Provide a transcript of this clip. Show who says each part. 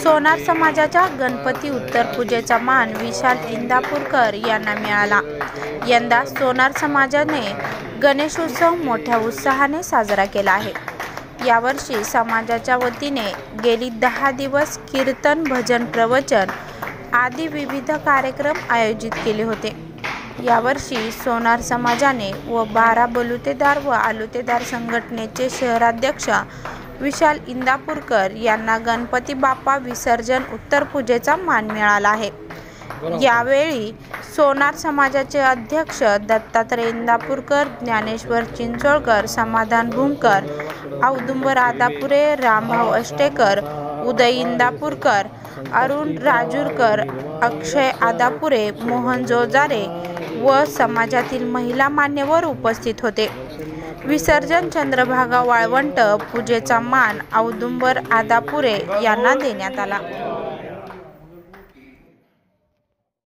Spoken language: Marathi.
Speaker 1: सोनार समाजाच्या गणपती उत्तर पूजेचा मान विशाल इंदापूरकर यांना मिळाला। यंदा सोनार समाजाने गणेशोत्सव मोठ्या उत्साहाने साजरा केला आहे। यावर्षी समाजाच्या वतीने गेली 10 दिवस कीर्तन, भजन, प्रवचन आदी विविध कार्यक्रम आयोजित केले होते। यावर्षी सोनार समाजाने व 12 बलुतेदार व आलुतेदार संघटनेचे शहराध्यक्ष विशाल इंदापूरकर यांना गणपती बाप्पा विसर्जन उत्तर पूजेचा मान मिळाला आहे। यावेळी सोनार समाजाचे अध्यक्ष दत्तात्रय इंदापूरकर, ज्ञानेश्वर चिंचोळकर, समाधान भूमकर, औदुंबर आदापुरे, रामभाऊ अष्टेकर, उदय इंदापूरकर, अरुण राजूरकर, अक्षय आदापुरे, मोहन जोजारे व समाजातील महिला मान्यवर उपस्थित होते। विसर्जन चंद्रभागा वाळवंट पूजेचा मान औदुंबर आदापुरे यांना देण्यात आला।